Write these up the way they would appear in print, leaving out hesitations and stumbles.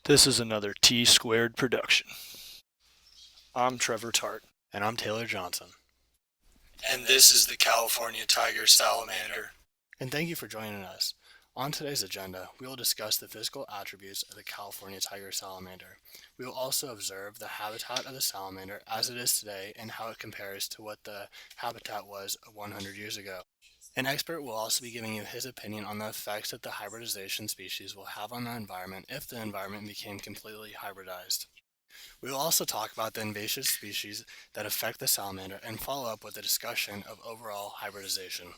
This is another T Squared production. I'm Trevor Tart. And I'm Taylor Johnson. And this is the California Tiger Salamander. And thank you for joining us. On today's agenda, we will discuss the physical attributes of the California tiger salamander. We will also observe the habitat of the salamander as it is today and how it compares to what the habitat was 100 years ago. An expert will also be giving you his opinion on the effects that the hybridization species will have on the environment if the environment became completely hybridized. We will also talk about the invasive species that affect the salamander and follow up with a discussion of overall hybridization.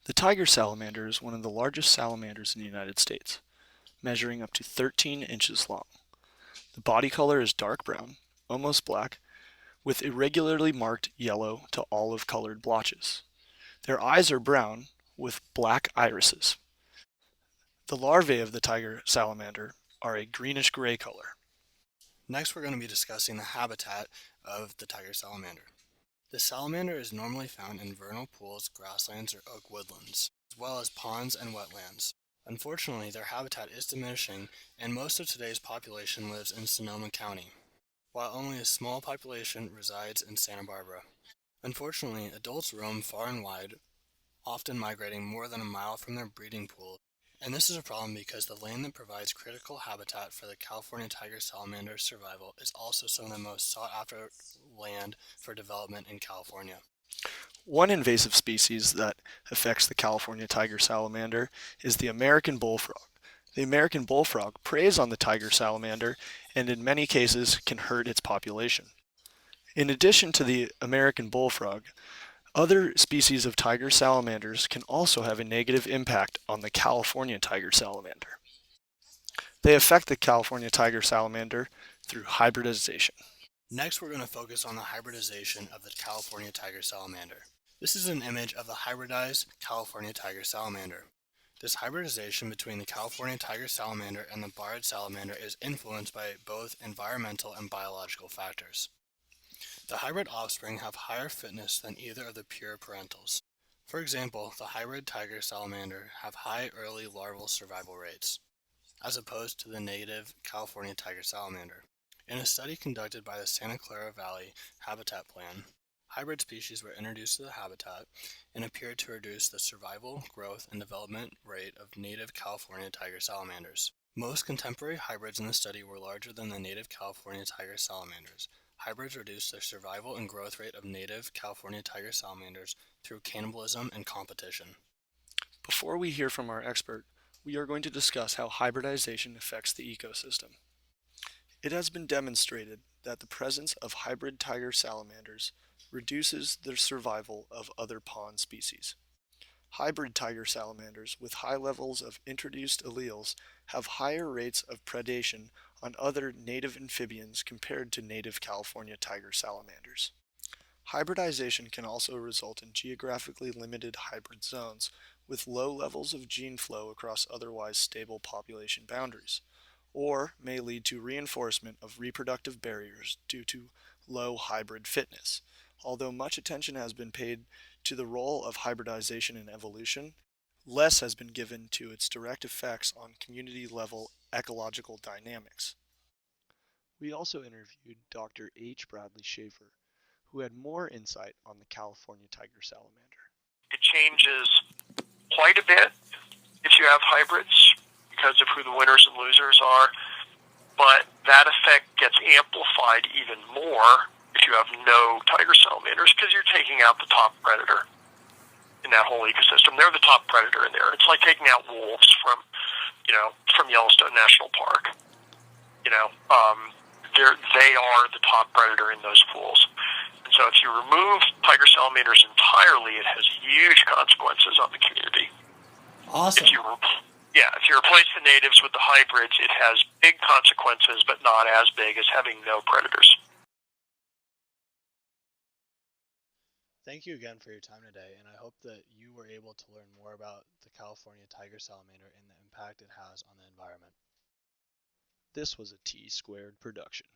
The tiger salamander is one of the largest salamanders in the United States, measuring up to 13 inches long. The body color is dark brown, almost black, with irregularly marked yellow to olive colored blotches. Their eyes are brown with black irises. The larvae of the tiger salamander are a greenish gray color. Next, we're going to be discussing the habitat of the tiger salamander. The salamander is normally found in vernal pools, grasslands, or oak woodlands, as well as ponds and wetlands. Unfortunately, their habitat is diminishing, and most of today's population lives in Sonoma County, while only a small population resides in Santa Barbara. Unfortunately, adults roam far and wide, often migrating more than a mile from their breeding pool, and this is a problem because the land that provides critical habitat for the California tiger salamander's survival is also some of the most sought after land for development in California. One invasive species that affects the California tiger salamander is the American bullfrog. The American bullfrog preys on the tiger salamander and in many cases can hurt its population. In addition to the American bullfrog, other species of tiger salamanders can also have a negative impact on the California tiger salamander. They affect the California tiger salamander through hybridization. Next, we're going to focus on the hybridization of the California tiger salamander. This is an image of the hybridized California tiger salamander. This hybridization between the California tiger salamander and the barred salamander is influenced by both environmental and biological factors. The hybrid offspring have higher fitness than either of the pure parentals. For example, the hybrid tiger salamander have high early larval survival rates, as opposed to the native California tiger salamander. In a study conducted by the Santa Clara Valley Habitat Plan, hybrid species were introduced to the habitat and appeared to reduce the survival, growth, and development rate of native California tiger salamanders. Most contemporary hybrids in the study were larger than the native California tiger salamanders. Hybrids reduce the survival and growth rate of native California tiger salamanders through cannibalism and competition. Before we hear from our expert, we are going to discuss how hybridization affects the ecosystem. It has been demonstrated that the presence of hybrid tiger salamanders reduces the survival of other pond species. Hybrid tiger salamanders with high levels of introduced alleles have higher rates of predation on other native amphibians compared to native California tiger salamanders. Hybridization can also result in geographically limited hybrid zones with low levels of gene flow across otherwise stable population boundaries, or may lead to reinforcement of reproductive barriers due to low hybrid fitness. Although much attention has been paid to the role of hybridization in evolution, less has been given to its direct effects on community-level ecological dynamics. We also interviewed Dr. H. Bradley Schaefer, who had more insight on the California tiger salamander. It changes quite a bit if you have hybrids because of who the winners and losers are, but that effect gets amplified even more if you have no tiger salamanders because you're taking out the top predator in that whole ecosystem. They're the top predator in there. It's like taking out wolves from Yellowstone National Park. They are the top predator in those pools. And so if you remove tiger salamanders entirely, it has huge consequences on the community. Awesome. If you replace the natives with the hybrids, it has big consequences, but not as big as having no predators. Thank you again for your time today, and I hope that you were able to learn more about the California tiger salamander and the impact it has on the environment. This was a T Squared production.